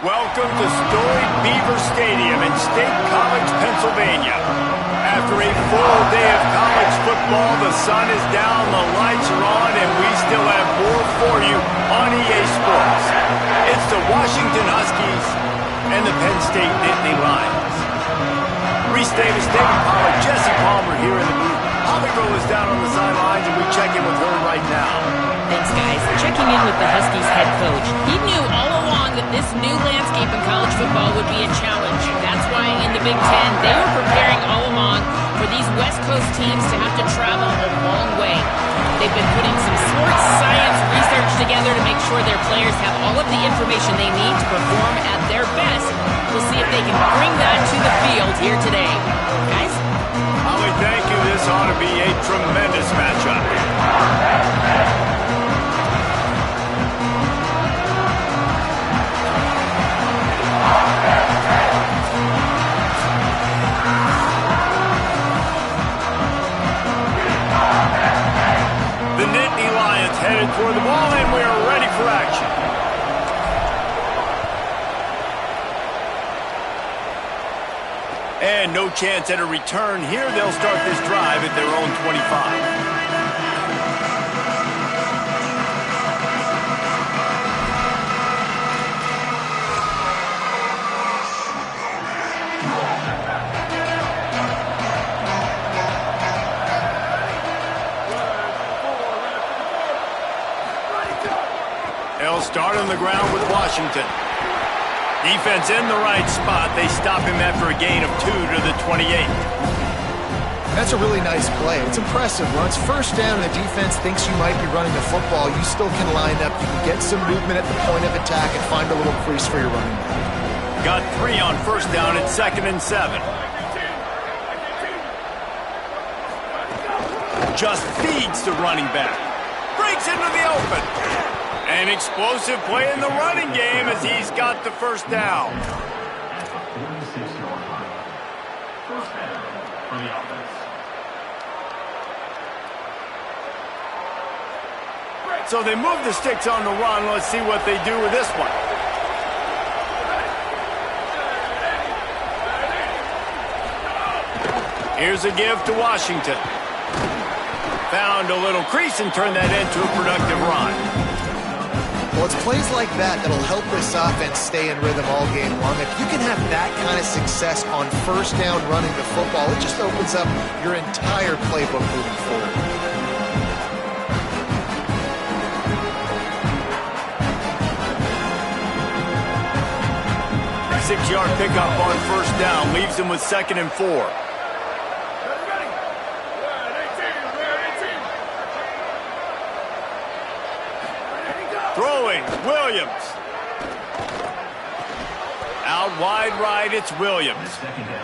Welcome to storied Beaver Stadium in State College, Pennsylvania. After a full day of college football, the sun is down, the lights are on, and we still have more for you on EA Sports. It's the Washington Huskies and the Penn State Nittany Lions. Reese Davis, David Pollack, Jesse Palmer here in the booth. Holly Rowe is down on the sidelines, and we check in with her right now. Thanks, guys. Checking in with the Huskies head coach. He knew all along that this new landscape in college football would be a challenge. That's why in the Big Ten, they were preparing all along for these West Coast teams to have to travel a long way. They've been putting some sports science research together to make sure their players have all of the information they need to perform at their best. We'll see if they can bring that to the field here today. Guys? Holly, thank you. This ought to be a tremendous matchup. The Nittany Lions headed toward the ball, and we are ready for action. And no chance at a return here. They'll start this drive at their own 25. They'll start on the ground with Washington. Defense in the right spot. They stop him after a gain of 2 to the 28. That's a really nice play. It's impressive. When it's first down and the defense thinks you might be running the football, you still can line up. You can get some movement at the point of attack and find a little crease for your running back. Got 3 on first down at 2nd and 7. Just feeds the running back. Breaks into the open. An explosive play in the running game as he's got the first down. So they move the sticks on the run. Let's see what they do with this one. Here's a give to Washington. Found a little crease and turned that into a productive run. Well, it's plays like that that'll help this offense stay in rhythm all game long. If you can have that kind of success on first down running the football, it just opens up your entire playbook moving forward. A 6-yard pickup on first down leaves him with 2nd and 4. Throwing, Williams. Out wide right, it's Williams.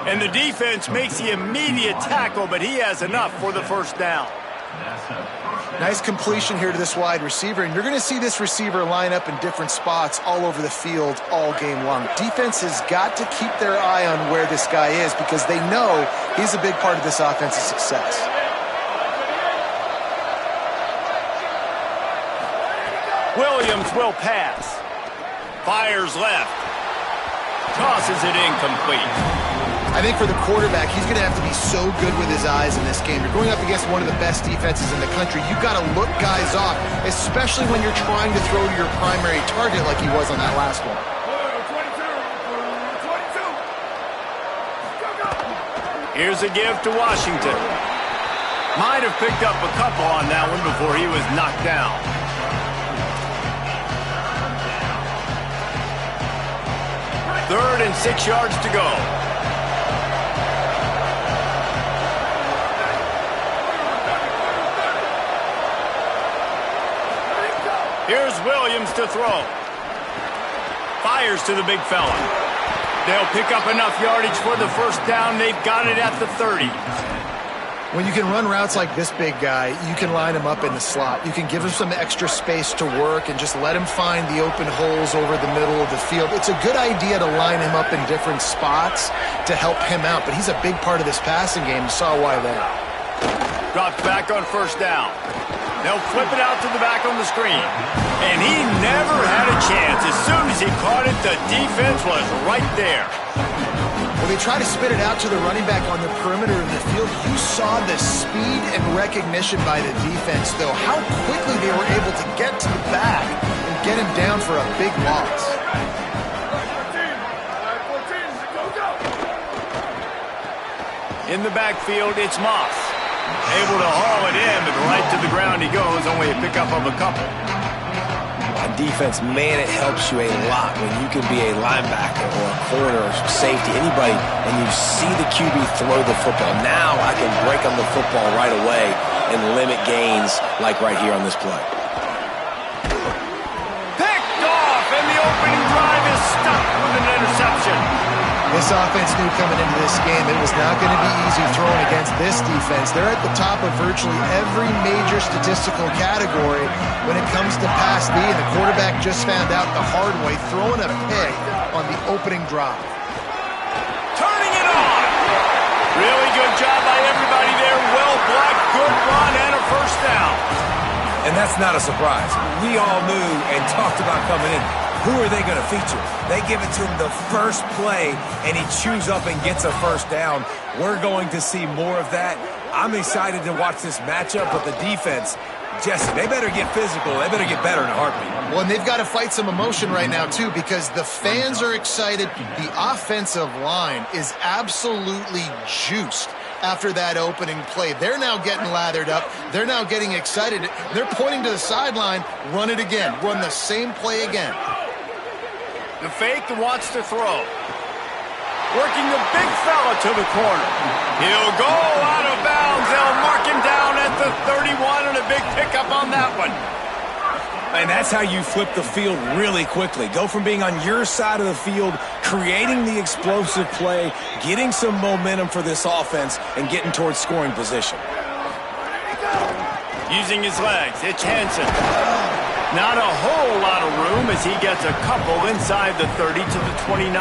And the defense makes the immediate tackle, but he has enough for the first down. Nice completion here to this wide receiver, and you're going to see this receiver line up in different spots all over the field all game long. Defense has got to keep their eye on where this guy is because they know he's a big part of this offense's success. Williams will pass. Fires left. Tosses it incomplete. I think for the quarterback, he's going to have to be so good with his eyes in this game. You're going up against one of the best defenses in the country. You've got to look guys off, especially when you're trying to throw to your primary target like he was on that last one. Here's a give to Washington. Might have picked up a couple on that one before he was knocked down. Third and 6 yards to go. Here's Williams to throw. Fires to the big fella. They'll pick up enough yardage for the first down. They've got it at the 30. When you can run routes like this big guy, you can line him up in the slot. You can give him some extra space to work and just let him find the open holes over the middle of the field. It's a good idea to line him up in different spots to help him out, but he's a big part of this passing game. You saw why there. Drops back on first down. They'll flip it out to the back on the screen. And he never had a chance. As soon as he caught it, the defense was right there. When they try to spit it out to the running back on the perimeter of the field, you saw the speed and recognition by the defense, though, how quickly they were able to get to the back and get him down for a big loss. In the backfield, it's Moss. Able to haul it in, but right to the ground he goes, only a pickup of a couple. On defense, man, it helps you a lot when you can be a linebacker or a corner or safety, anybody, and you see the QB throw the football. Now I can break on the football right away and limit gains like right here on this play. Picked off, and the opening drive is stuck with an interception. This offense knew coming into this game it was not going to be easy throwing against this defense. They're at the top of virtually every major statistical category when it comes to pass D, and the quarterback just found out the hard way, throwing a pick on the opening drive. Turning it on. Really good job by everybody there. Well blocked, good run, and a first down. And that's not a surprise. We all knew and talked about coming in. Who are they going to feature? They give it to him the first play, and he chews up and gets a first down. We're going to see more of that. I'm excited to watch this matchup, but the defense, Jesse, they better get physical. They better get better in a heartbeat. Well, and they've got to fight some emotion right now, too, because the fans are excited. The offensive line is absolutely juiced after that opening play. They're now getting lathered up. They're now getting excited. They're pointing to the sideline. Run it again. Run the same play again. The fake wants to throw. Working the big fella to the corner. He'll go out of bounds. They'll mark him down at the 31, and a big pickup on that one. And that's how you flip the field really quickly. Go from being on your side of the field, creating the explosive play, getting some momentum for this offense, and getting towards scoring position. Using his legs, it's Hansen. Not a whole lot of room as he gets a couple inside the 30 to the 29.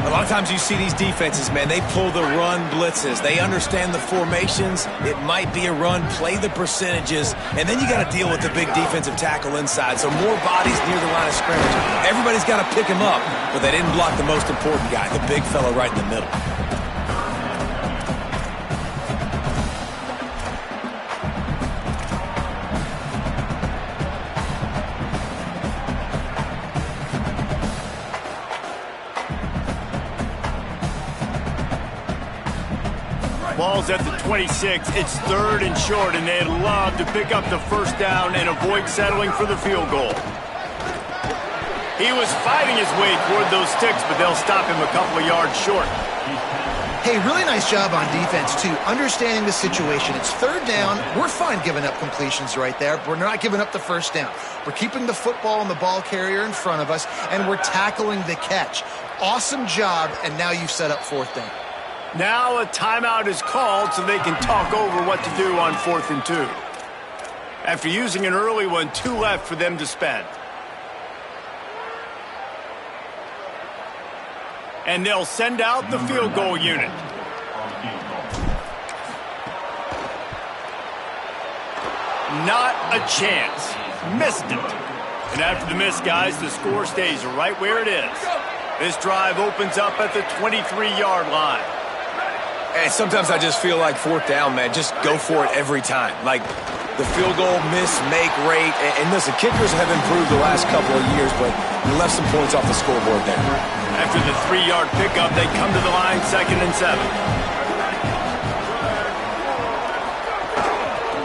A lot of times you see these defenses, man, they pull the run blitzes. They understand the formations. It might be a run, play the percentages, and then you got to deal with the big defensive tackle inside. So more bodies near the line of scrimmage. Everybody's got to pick him up, but they didn't block the most important guy, the big fella right in the middle. Ball's at the 26. It's 3rd and short, and they'd love to pick up the first down and avoid settling for the field goal. He was fighting his way toward those sticks, but they'll stop him a couple of yards short. Hey, really nice job on defense, too. Understanding the situation. It's 3rd down. We're fine giving up completions right there. We're not giving up the first down. We're keeping the football and the ball carrier in front of us, and we're tackling the catch. Awesome job, and now you've set up 4th down. Now a timeout is called so they can talk over what to do on 4th and 2. After using an early one, 2 left for them to spend. And they'll send out the field goal unit. Not a chance. Missed it. And after the miss, guys, the score stays right where it is. This drive opens up at the 23-yard line. And sometimes I just feel like 4th down, man, just go for it every time. Like the field goal miss-make rate. And listen, kickers have improved the last couple of years, but you left some points off the scoreboard there. After the 3-yard pickup, they come to the line 2nd and 7.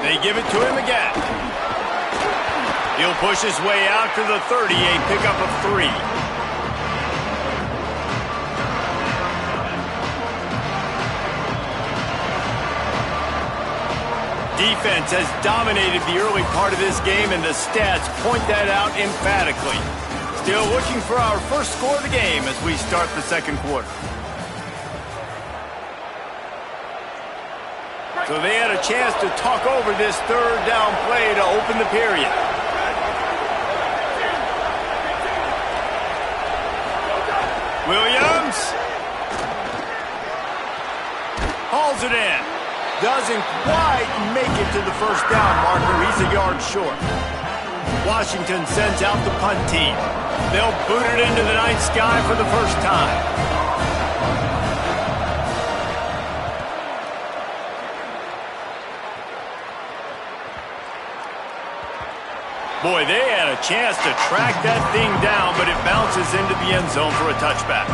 They give it to him again. He'll push his way out to the 30, a pickup of 3. Defense has dominated the early part of this game, and the stats point that out emphatically. Still looking for our first score of the game as we start the 2nd quarter. So they had a chance to talk over this 3rd down play to open the period. Williams hauls it in. Doesn't quite make it to the first down marker. He's a yard short. Washington sends out the punt team. They'll boot it into the night sky for the first time. Boy, they had a chance to track that thing down, but it bounces into the end zone for a touchback.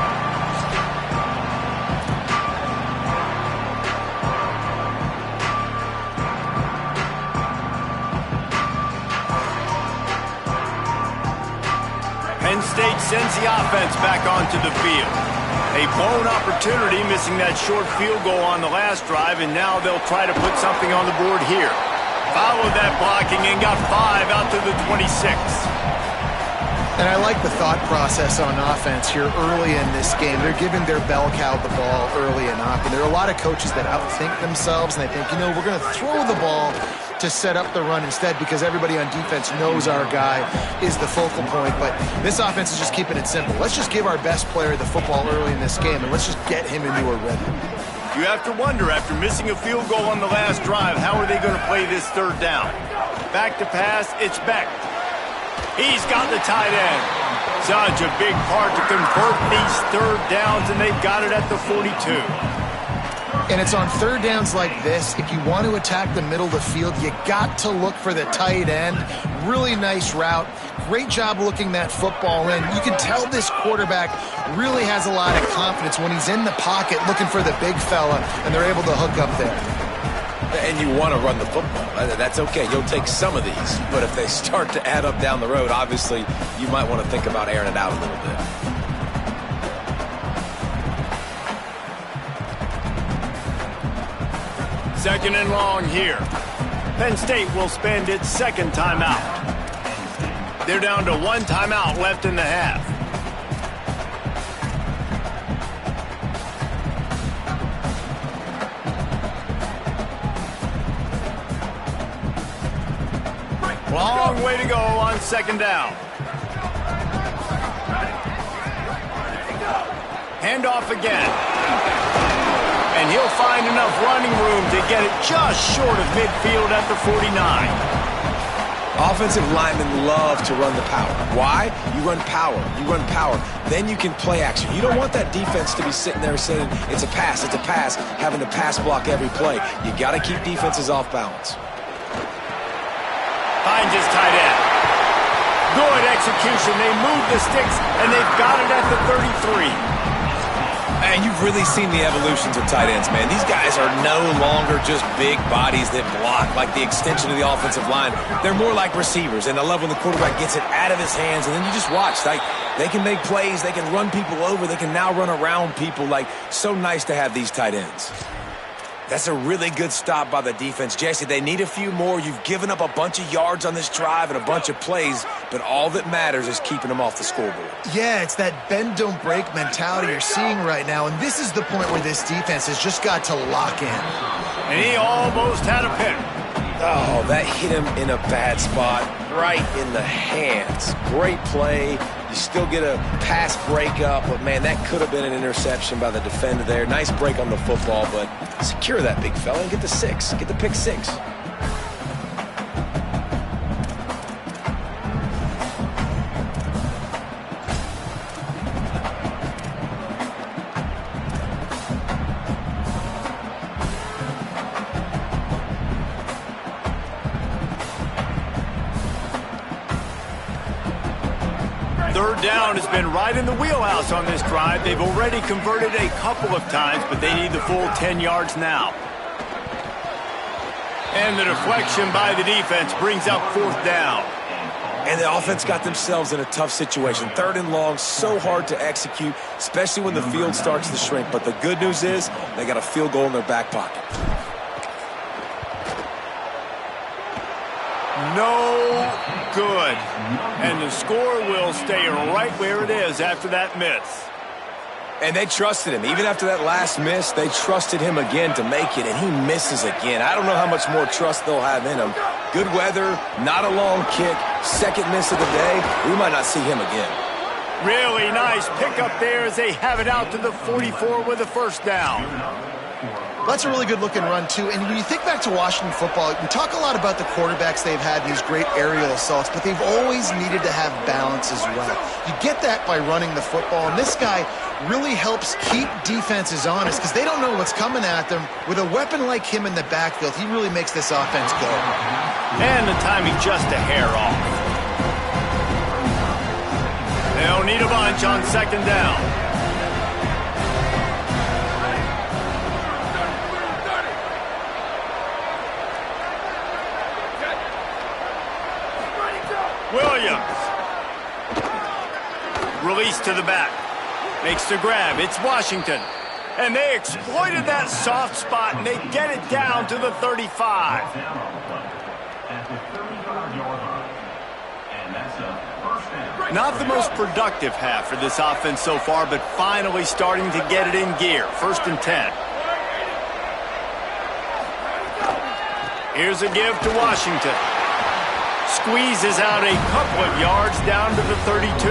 Penn State sends the offense back onto the field. A blown opportunity, missing that short field goal on the last drive, and now they'll try to put something on the board here. Followed that blocking and got 5 out to the 26. And I like the thought process on offense here early in this game. They're giving their bell cow the ball early enough. And there are a lot of coaches that outthink themselves, and they think, you know, we're going to throw the ball to set up the run instead because everybody on defense knows our guy is the focal point. But this offense is just keeping it simple. Let's just give our best player the football early in this game, and let's just get him into a rhythm. You have to wonder, after missing a field goal on the last drive, how are they going to play this third down? Back to pass, it's Beck. He's got the tight end. Such a big part to convert these third downs, and they've got it at the 42. And it's on third downs like this, if you want to attack the middle of the field, you got to look for the tight end. Really nice route. Great job looking that football in. You can tell this quarterback really has a lot of confidence when he's in the pocket looking for the big fella, and they're able to hook up there. And you want to run the football. That's okay. You'll take some of these. But if they start to add up down the road, obviously, you might want to think about airing it out a little bit. Second and long here. Penn State will spend its second timeout. They're down to 1 timeout left in the half. Long way to go on second down. Handoff again. And he'll find enough running room to get it just short of midfield at the 49. Offensive linemen love to run the power. Why? You run power. You run power. Then you can play action. You don't want that defense to be sitting there saying, it's a pass, having to pass block every play. You got to keep defenses off balance. Finds his tight end. Good execution. They move the sticks, and they've got it at the 33. And you've really seen the evolutions of tight ends, man. These guys are no longer just big bodies that block like the extension of the offensive line. They're more like receivers, and I love when the quarterback gets it out of his hands, and then you just watch. Like, they can make plays, they can run people over, they can now run around people. Like, so nice to have these tight ends. That's a really good stop by the defense. Jesse, they need a few more. You've given up a bunch of yards on this drive and a bunch of plays, but all that matters is keeping them off the scoreboard. Yeah, it's that bend, don't break mentality you're seeing right now, and this is the point where this defense has just got to lock in. And he almost had a pick. Oh, that hit him in a bad spot, right in the hands. Great play. You still get a pass breakup, but, man, that could have been an interception by the defender there. Nice break on the football, but secure that big fella and get the 6. Get the pick 6. Third down has been right in the wheelhouse on this drive. They've already converted a couple of times, but they need the full 10 yards now. And the deflection by the defense brings up fourth down. And the offense got themselves in a tough situation. Third and long, so hard to execute, especially when the field starts to shrink. But the good news is they got a field goal in their back pocket. No good. And the score will stay right where it is after that miss. And they trusted him. Even after that last miss, they trusted him again to make it, and he misses again. I don't know how much more trust they'll have in him. Good weather, not a long kick, second miss of the day. We might not see him again. Really nice pickup there as they have it out to the 44 with a first down. That's a really good-looking run, too. And when you think back to Washington football, we talk a lot about the quarterbacks they've had in these great aerial assaults, but they've always needed to have balance as well. You get that by running the football, and this guy really helps keep defenses honest because they don't know what's coming at them. With a weapon like him in the backfield, he really makes this offense go. And the timing just a hair off. They'll need a bunch on second down. Williams. Release to the back. Makes the grab. It's Washington. And they exploited that soft spot, and they get it down to the 35. Not the most productive half for this offense so far, but finally starting to get it in gear. 1st and 10. Here's a give to Washington. Squeezes out a couple of yards down to the 32.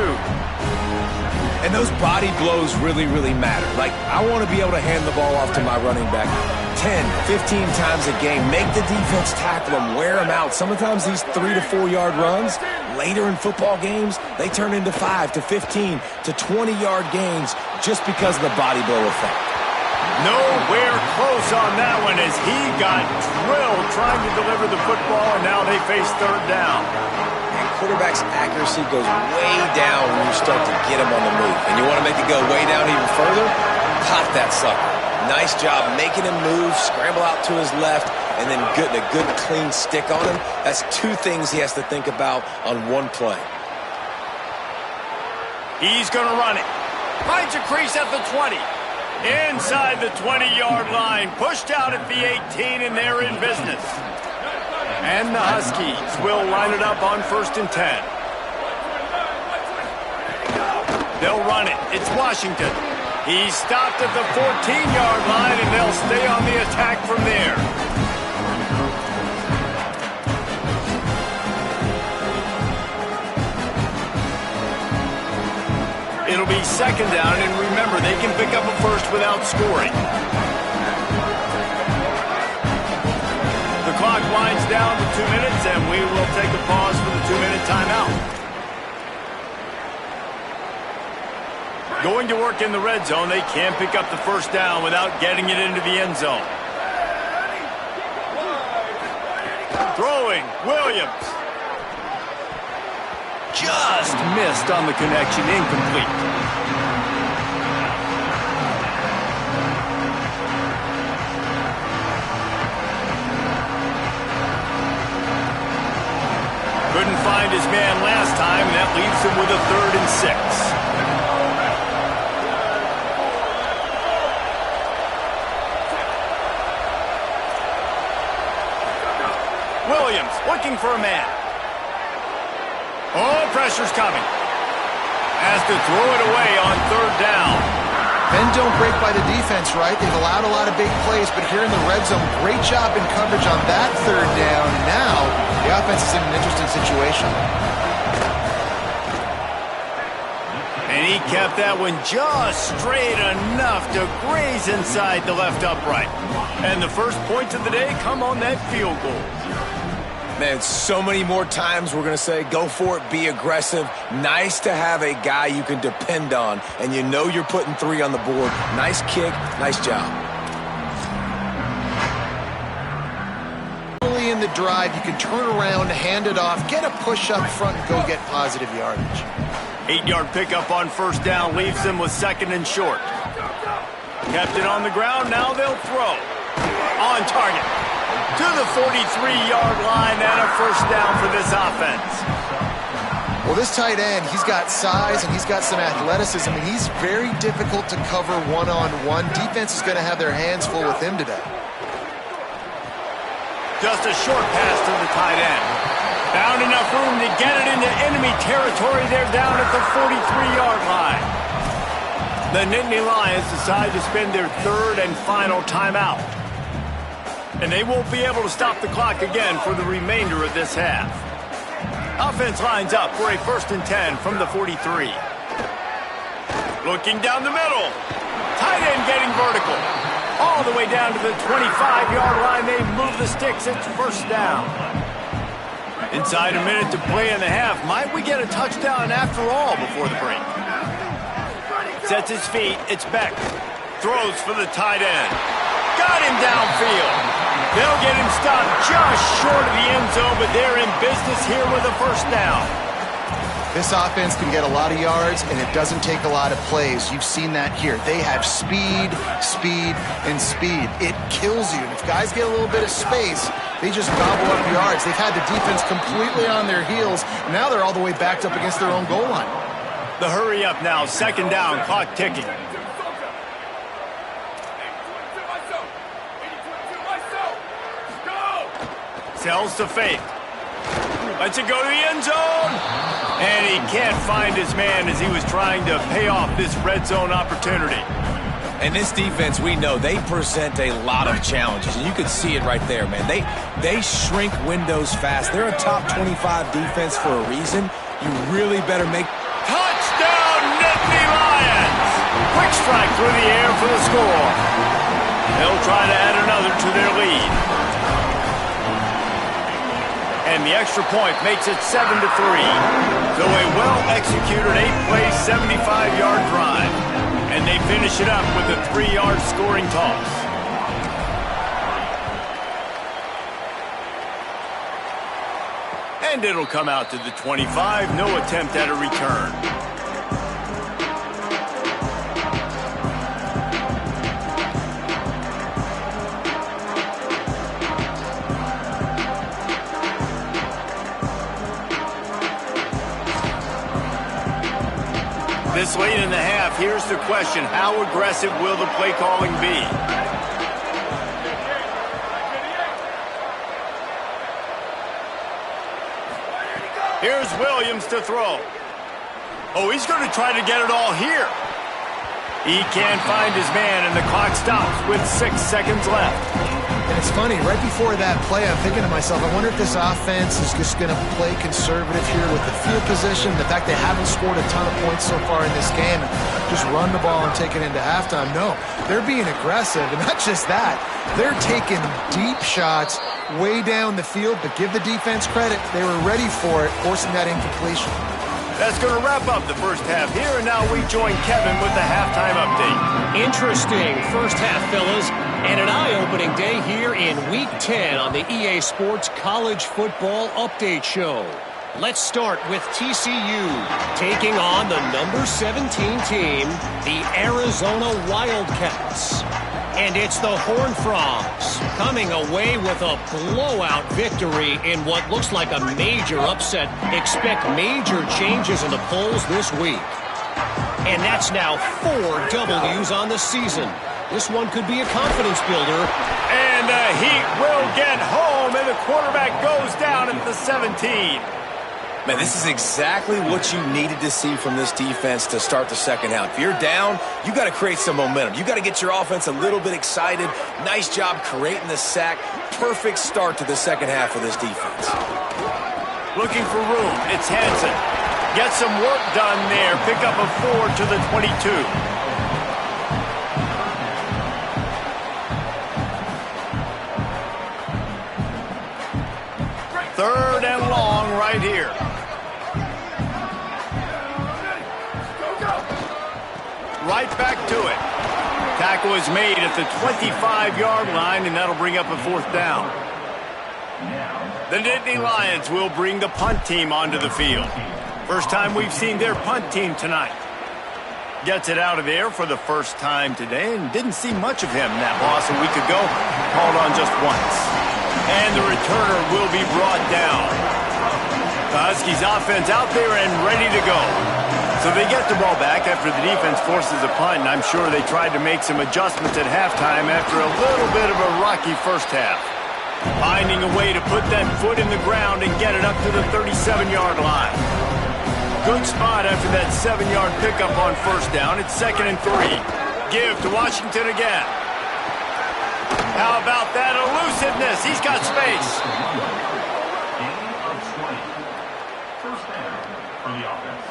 And those body blows really, really matter. Like, I want to be able to hand the ball off to my running back 10, 15 times a game. Make the defense tackle them, wear them out. Sometimes these 3 to 4 yard runs, later in football games, they turn into 5 to 15 to 20 yard gains just because of the body blow effect. Nowhere close on that one as he got drilled trying to deliver the football, and now they face 3rd down. And quarterback's accuracy goes way down when you start to get him on the move. And you want to make it go way down even further? Pop that sucker. Nice job making him move, scramble out to his left, and then getting a good clean stick on him. That's 2 things he has to think about on one play. He's going to run it. Finds a crease at the 20. Inside the 20-yard line, pushed out at the 18, and they're in business. And the Huskies will line it up on 1st and 10. They'll run it. It's Washington. He's stopped at the 14-yard line, and they'll stay on the attack from there. It'll be 2nd down, and remember, they can pick up a first without scoring. The clock winds down to 2 minutes, and we will take a pause for the 2-minute timeout. Going to work in the red zone, they can't pick up the 1st down without getting it into the end zone. Throwing, Williams. Just missed on the connection, incomplete. Couldn't find his man last time, and that leaves him with a 3rd and 6. Williams looking for a man. Oh, pressure's coming. Has to throw it away on 3rd down. Bend don't break by the defense, right? They've allowed a lot of big plays, but here in the red zone, great job in coverage on that 3rd down. Now, the offense is in an interesting situation. And he kept that one just straight enough to graze inside the left upright. And the first points of the day come on that field goal. Man, so many more times we're going to say, go for it, be aggressive. Nice to have a guy you can depend on, and you know you're putting 3 on the board. Nice kick, nice job. Early in the drive, you can turn around, hand it off, get a push up front, and go get positive yardage. 8-yard pickup on 1st down leaves them with 2nd and short. Kept it on the ground, now they'll throw. On target. To the 43-yard line and a 1st down for this offense. Well, this tight end, he's got size and he's got some athleticism, and he's very difficult to cover one-on-one. Defense is going to have their hands full with him today. Just a short pass to the tight end. Found enough room to get it into enemy territory. They're down at the 43-yard line. The Nittany Lions decide to spend their 3rd and final timeout. And they won't be able to stop the clock again for the remainder of this half. Offense lines up for a 1st and 10 from the 43. Looking down the middle. Tight end getting vertical. All the way down to the 25-yard line. They move the sticks. It's first down. Inside a minute to play in the half. Might we get a touchdown after all before the break? Sets his feet. It's Beck. Throws for the tight end. Got him downfield. They'll get him stopped just short of the end zone, but they're in business here with a first down. This offense can get a lot of yards, and it doesn't take a lot of plays. You've seen that here. They have speed, speed, and speed. It kills you. And if guys get a little bit of space, they just gobble up yards. They've had the defense completely on their heels. Now they're all the way backed up against their own goal line. The hurry up now. Second down. Clock ticking. Sells to fake. Lets it go to the end zone. And he can't find his man as he was trying to pay off this red zone opportunity. And this defense, we know, they present a lot of challenges. And you can see it right there, man. They shrink windows fast. They're a top 25 defense for a reason. You really better make... Touchdown, Nittany Lions! Quick strike through the air for the score. They'll try to add another to their lead. And the extra point makes it 7-3. So a well-executed 8-play, 75-yard drive. And they finish it up with a 3-yard scoring toss. And it'll come out to the 25. No attempt at a return. This late in the half, here's the question. How aggressive will the play calling be? Here's Williams to throw. Oh, he's going to try to get it all here. He can't find his man, and the clock stops with 6 seconds left. And it's funny, right before that play, I'm thinking to myself, I wonder if this offense is just going to play conservative here with the field position, the fact they haven't scored a ton of points so far in this game, and just run the ball and take it into halftime. No, they're being aggressive, and not just that, they're taking deep shots way down the field, but give the defense credit. They were ready for it, forcing that incompletion. That's going to wrap up the first half here, and now we join Kevin with the halftime update. Interesting first half, fellas, and an eye-opening day here in Week 10 on the EA Sports College Football Update Show. Let's start with TCU taking on the number 17 team, the Arizona Wildcats. And it's the Horned Frogs coming away with a blowout victory in what looks like a major upset. Expect major changes in the polls this week. And that's now 4 W's on the season. This one could be a confidence builder. And the Heat will get home, and the quarterback goes down at the 17. Man, this is exactly what you needed to see from this defense to start the second half. If you're down, you got to create some momentum. You got to get your offense a little bit excited. Nice job creating the sack. Perfect start to the second half of this defense. Looking for room. It's Hansen. Get some work done there. Pick up a 4 to the 22. Third and long right here. Right back to it. Tackle is made at the 25-yard line, and that'll bring up a 4th down. The Nittany Lions will bring the punt team onto the field. First time we've seen their punt team tonight. Gets it out of there for the first time today, and didn't see much of him in that loss a week ago. Called on just once. And the returner will be brought down. The Huskies offense out there and ready to go. So they get the ball back after the defense forces a punt, and I'm sure they tried to make some adjustments at halftime after a little bit of a rocky first half. Finding a way to put that foot in the ground and get it up to the 37-yard line. Good spot after that 7-yard pickup on first down. It's 2nd and 3. Give to Washington again. How about that elusiveness? He's got space. First down for the offense.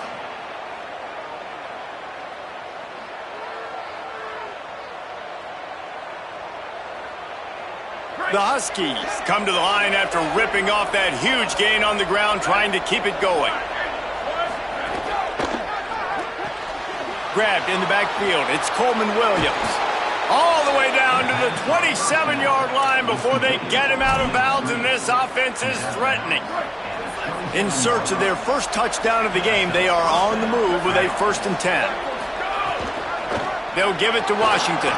The Huskies come to the line after ripping off that huge gain on the ground, trying to keep it going. Grabbed in the backfield. It's Coleman Williams. All the way down to the 27-yard line before they get him out of bounds, and this offense is threatening. In search of their first touchdown of the game, they are on the move with a 1st and 10. They'll give it to Washington.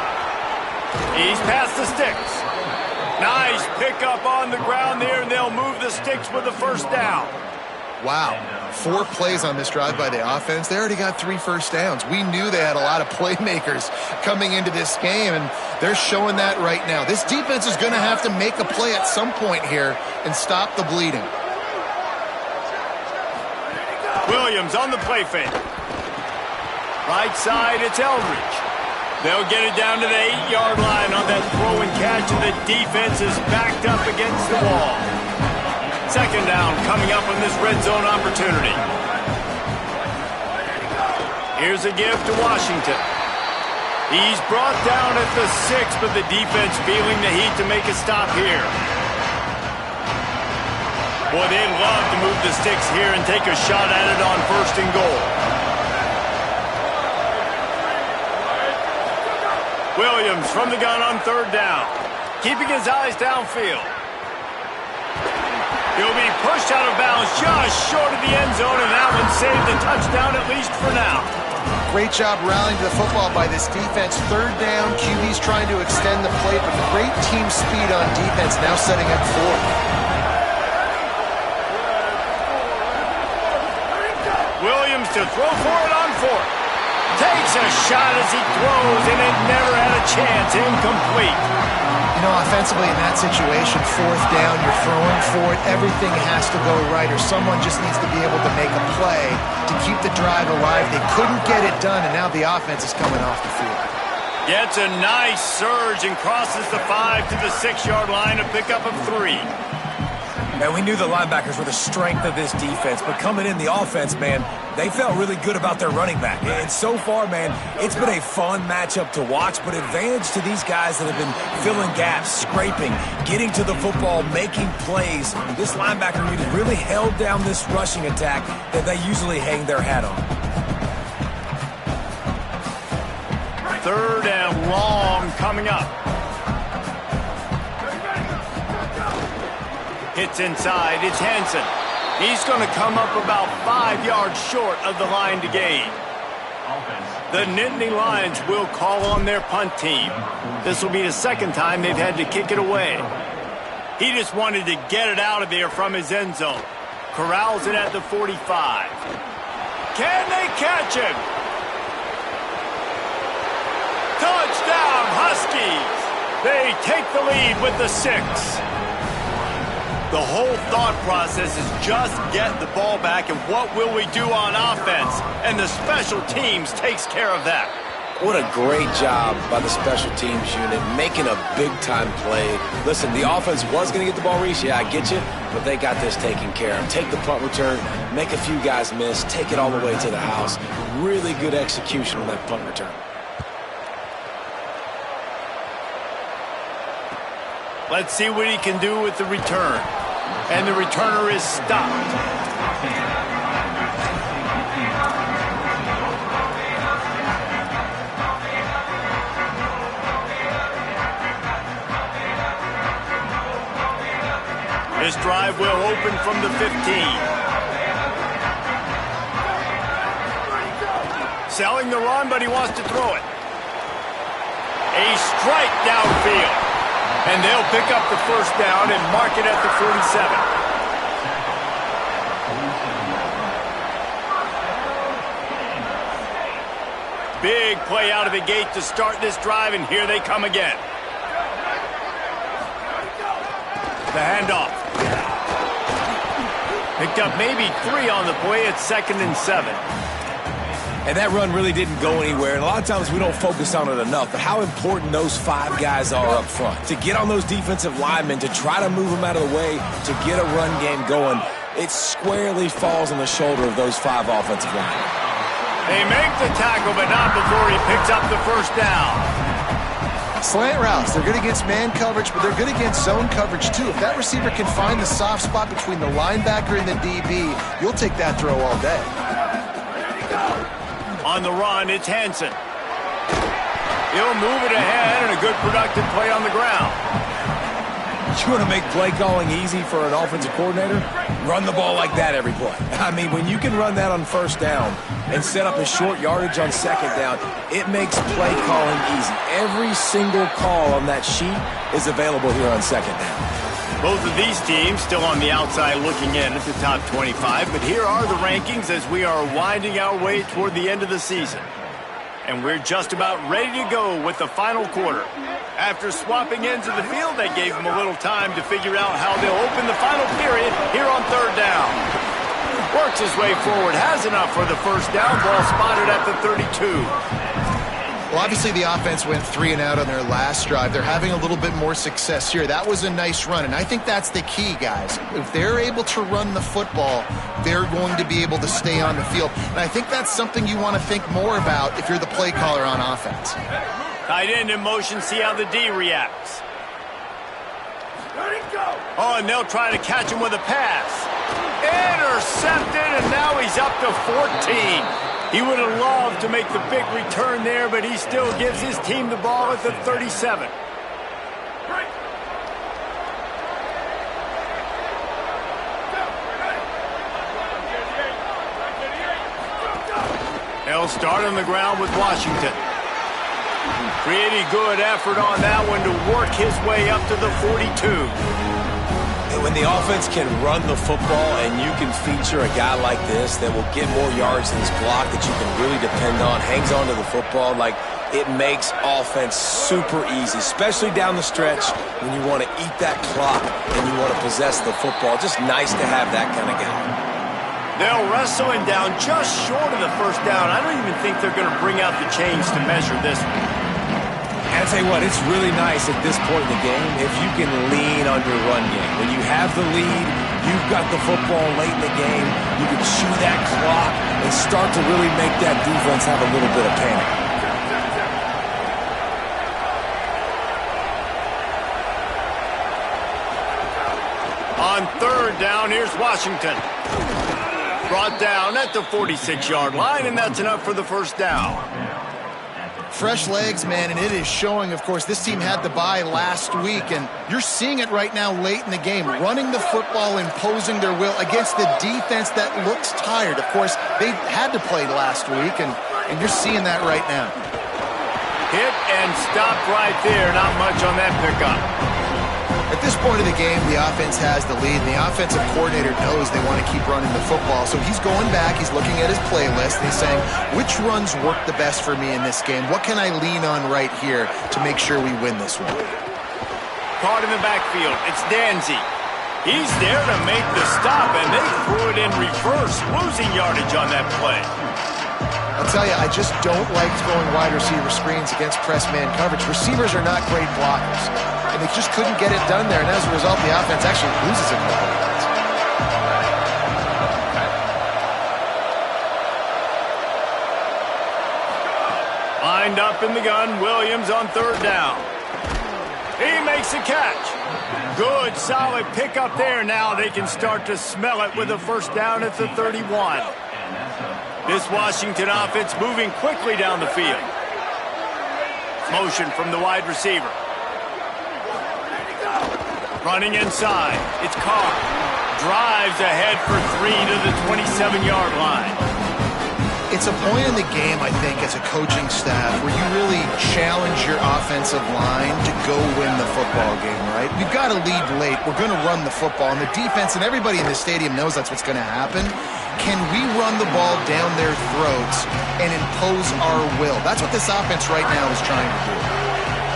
He's past the sticks. Nice pickup on the ground there, and they'll move the sticks with the 1st down. Wow, 4 plays on this drive by the offense. They already got 3 first downs. We knew they had a lot of playmakers coming into this game, and they're showing that right now. This defense is going to have to make a play at some point here and stop the bleeding. Williams on the play fake. Right side, it's Eldridge. They'll get it down to the 8-yard line on that throw and catch, and the defense is backed up against the wall. 2nd down coming up on this red zone opportunity. Here's a give to Washington. He's brought down at the 6, but the defense feeling the heat to make a stop here. Boy, they'd love to move the sticks here and take a shot at it on 1st and goal. Williams from the gun on 3rd down, keeping his eyes downfield. He'll be pushed out of bounds just short of the end zone, and that one saved a touchdown at least for now. Great job rallying to the football by this defense. 3rd down, QB's trying to extend the play, but great team speed on defense, now setting up 4th. Williams to throw for it on 4th. Takes a shot as he throws, and it never had a chance. Incomplete. You know, offensively in that situation, 4th down, you're throwing for it. Everything has to go right, or someone just needs to be able to make a play to keep the drive alive. They couldn't get it done, and now the offense is coming off the field. Gets a nice surge and crosses the 5 to the 6-yard line, a pickup of 3. Man, we knew the linebackers were the strength of this defense, but coming in the offense, man, they felt really good about their running back. And so far, man, it's been a fun matchup to watch, but advantage to these guys that have been filling gaps, scraping, getting to the football, making plays. This linebacker unit really held down this rushing attack that they usually hang their hat on. 3rd and long coming up. Hits inside, it's Hansen. He's going to come up about 5 yards short of the line to gain. The Nittany Lions will call on their punt team. This will be the 2nd time they've had to kick it away. He just wanted to get it out of there from his end zone. Corrals it at the 45. Can they catch him? Touchdown, Huskies! They take the lead with the 6. The whole thought process is just get the ball back, and what will we do on offense? And the special teams takes care of that. What a great job by the special teams unit, making a big-time play. Listen, the offense was going to get the ball reached. Yeah, I get you, but they got this taken care of. Take the punt return, make a few guys miss, take it all the way to the house. Really good execution on that punt return. Let's see what he can do with the return. And the returner is stopped. This drive will open from the 15. Selling the run, but he wants to throw it. A strike downfield. And they'll pick up the 1st down and mark it at the 47. Big play out of the gate to start this drive, and here they come again. The handoff. Picked up maybe 3 on the play at 2nd and 7. And that run really didn't go anywhere. And a lot of times we don't focus on it enough, but how important those 5 guys are up front. To get on those defensive linemen, to try to move them out of the way, to get a run game going, it squarely falls on the shoulder of those 5 offensive linemen. They make the tackle, but not before he picks up the 1st down. Slant routes, they're good against man coverage, but they're good against zone coverage too. If that receiver can find the soft spot between the linebacker and the DB, you'll take that throw all day. On the run, it's Hansen. He'll move it ahead, and a good productive play on the ground. You want to make play calling easy for an offensive coordinator? Run the ball like that every play. I mean, when you can run that on first down and set up a short yardage on second down, it makes play calling easy. Every single call on that sheet is available here on second down. Both of these teams still on the outside looking in at the top 25, but here are the rankings as we are winding our way toward the end of the season. And we're just about ready to go with the final quarter. After swapping ends of the field, they gave them a little time to figure out how they'll open the final period here on third down. Works his way forward, has enough for the first down, ball spotted at the 32. Well, obviously the offense went 3 and out on their last drive. They're having a little bit more success here. That was a nice run, and I think that's the key, guys. If they're able to run the football, they're going to be able to stay on the field. And I think that's something you want to think more about if you're the play caller on offense. Tight end in motion, see how the D reacts. Oh, and they'll try to catch him with a pass. Intercepted, and now he's up to 14. He would have loved to make the big return there, but he still gives his team the ball at the 37. They'll start on the ground with Washington. Pretty good effort on that one to work his way up to the 42. When the offense can run the football and you can feature a guy like this that will get more yards in his block that you can really depend on, hangs on to the football, like it makes offense super easy, especially down the stretch when you want to eat that clock and you want to possess the football. Just nice to have that kind of guy. They'll wrestle him down just short of the first down. I don't even think they're going to bring out the chains to measure this one. And I tell you what, it's really nice at this point in the game if you can lean on your run game. When you have the lead, you've got the football late in the game, you can chew that clock and start to really make that defense have a little bit of panic. On third down, here's Washington. Brought down at the 46-yard line, and that's enough for the first down. Fresh legs, man, and it is showing, of course. This team had the bye last week, and you're seeing it right now late in the game. Running the football, imposing their will against the defense that looks tired. Of course, they had to play last week, and you're seeing that right now. Hit and stopped right there. Not much on that pickup. At this point of the game, the offense has the lead, and the offensive coordinator knows they want to keep running the football. So he's going back, he's looking at his playlist, and he's saying, which runs work the best for me in this game? What can I lean on right here to make sure we win this one? Caught in the backfield, it's Danzy. He's there to make the stop, and they threw it in reverse, losing yardage on that play. I'll tell you, I just don't like throwing wide receiver screens against press man coverage. Receivers are not great blockers, and they just couldn't get it done there, and as a result, the offense actually loses a couple of yards. Lined up in the gun, Williams on third down. He makes a catch. Good, solid pickup there. Now they can start to smell it with a first down at the 31. This Washington offense moving quickly down the field. Motion from the wide receiver. Running inside. It's Carr. Drives ahead for 3 to the 27-yard line. It's a point in the game, I think, as a coaching staff where you really challenge your offensive line to go win the football game, right? We've got to lead late. We're going to run the football, and the defense and everybody in the stadium knows that's what's going to happen. Can we run the ball down their throats and impose our will? That's what this offense right now is trying to do.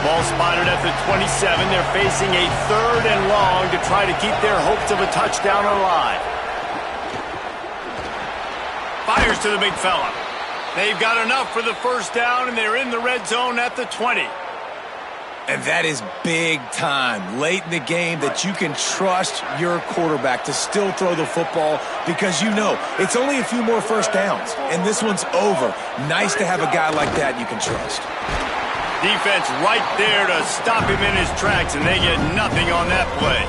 Ball spotted at the 27. They're facing a third and long to try to keep their hopes of a touchdown alive. Fires to the big fella. They've got enough for the first down, and they're in the red zone at the 20. And that is big time late in the game that you can trust your quarterback to still throw the football because you know it's only a few more first downs, and this one's over. Nice to have a guy like that you can trust. Defense right there to stop him in his tracks, and they get nothing on that play.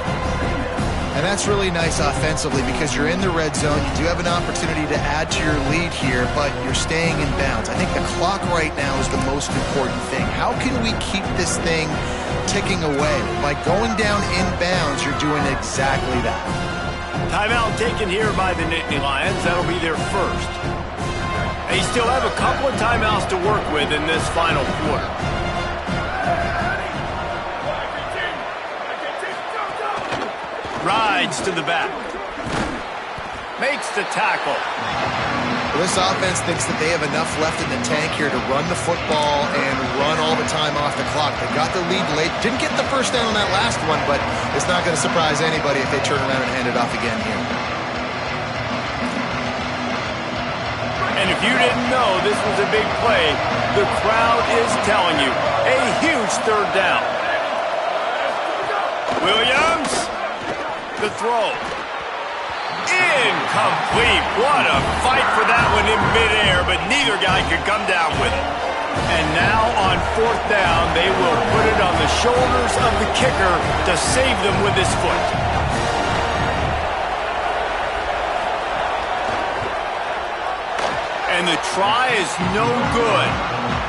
And that's really nice offensively because you're in the red zone. You do have an opportunity to add to your lead here, but you're staying in bounds. I think the clock right now is the most important thing. How can we keep this thing ticking away? By going down in bounds, you're doing exactly that. Timeout taken here by the Nittany Lions. That'll be their first. They still have a couple of timeouts to work with in this final quarter. Rides to the back. Makes the tackle. Well, this offense thinks that they have enough left in the tank here to run the football and run all the time off the clock. They got the lead late. Didn't get the first down on that last one, but it's not going to surprise anybody if they turn around and hand it off again here. And if you didn't know this was a big play, the crowd is telling you. A huge third down. Williams. The throw. Incomplete. What a fight for that one in midair, but neither guy could come down with it. And now on fourth down, they will put it on the shoulders of the kicker to save them with his foot. And the try is no good.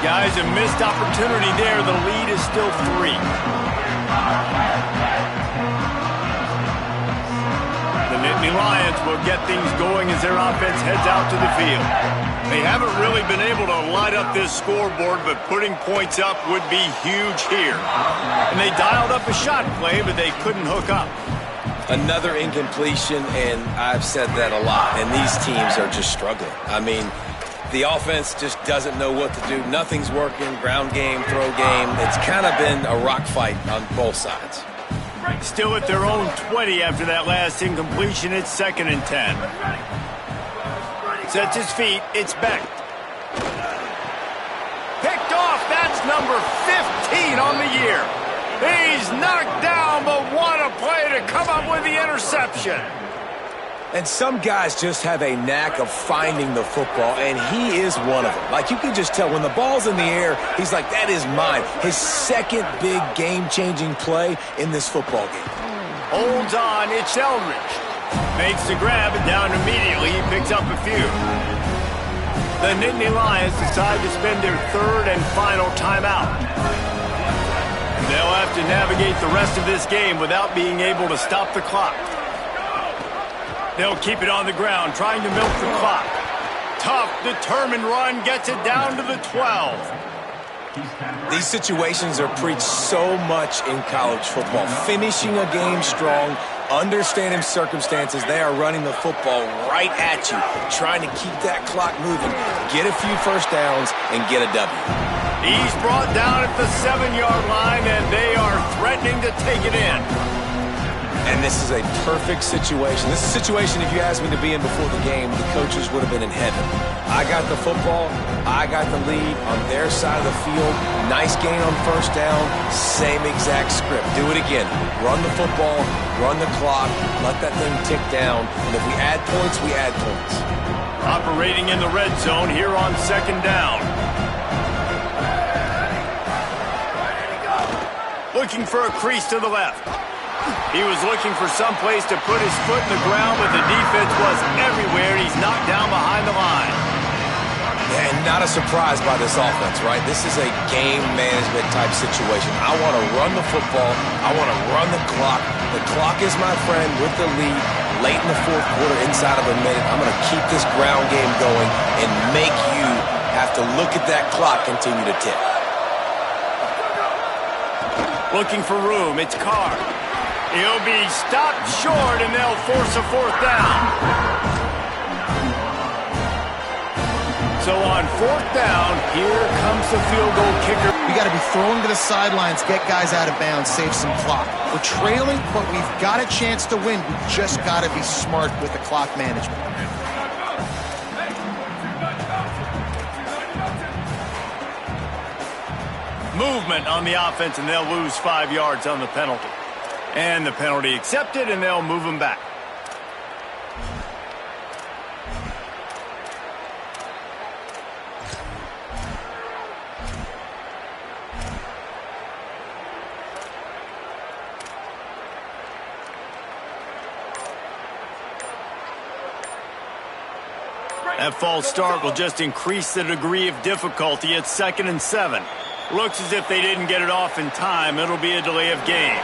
Guys, a missed opportunity there. The lead is still 3. The Nittany Lions will get things going as their offense heads out to the field. They haven't really been able to light up this scoreboard, but putting points up would be huge here. And they dialed up a shot play, but they couldn't hook up. Another incompletion, and I've said that a lot, and these teams are just struggling. I mean, the offense just doesn't know what to do. Nothing's working, ground game, throw game. It's kind of been a rock fight on both sides. Still at their own 20 after that last incompletion. It's 2nd and 10. Sets his feet. It's Beck. Picked off. That's number 15 on the year. He's knocked down, but what a play to come up with the interception. And some guys just have a knack of finding the football, and he is one of them. Like, you can just tell when the ball's in the air, he's like, that is mine. His second big game-changing play in this football game. Holds on, it's Eldridge. Makes the grab and down immediately. He picks up a few. The Nittany Lions decide to spend their third and final timeout. They'll have to navigate the rest of this game without being able to stop the clock. They'll keep it on the ground, trying to milk the clock. Tough, determined run, gets it down to the 12. These situations are preached so much in college football. Finishing a game strong, understanding circumstances. They are running the football right at you, trying to keep that clock moving, get a few first downs, and get a W. He's brought down at the 7-yard line, and they are threatening to take it in. And this is a perfect situation. This is a situation, if you asked me to be in before the game, the coaches would have been in heaven. I got the football. I got the lead on their side of the field. Nice gain on first down. Same exact script. Do it again. Run the football. Run the clock. Let that thing tick down. And if we add points, we add points. Operating in the red zone here on 2nd down. Looking for a crease to the left. He was looking for some place to put his foot in the ground, but the defense was everywhere. He's knocked down behind the line. Yeah, and not a surprise by this offense, right? This is a game management type situation. I want to run the football. I want to run the clock. The clock is my friend with the lead. Late in the fourth quarter, inside of a minute, I'm going to keep this ground game going and make you have to look at that clock continue to tick. Looking for room. It's Carr. He'll be stopped short, and they'll force a 4th down. So on 4th down, here comes the field goal kicker. We got to be throwing to the sidelines, get guys out of bounds, save some clock. We're trailing, but we've got a chance to win. We just got to be smart with the clock management. Movement on the offense, and they'll lose 5 yards on the penalty. And the penalty accepted, and they'll move him back. That false start will just increase the degree of difficulty at 2nd and 7. Looks as if they didn't get it off in time. It'll be a delay of game.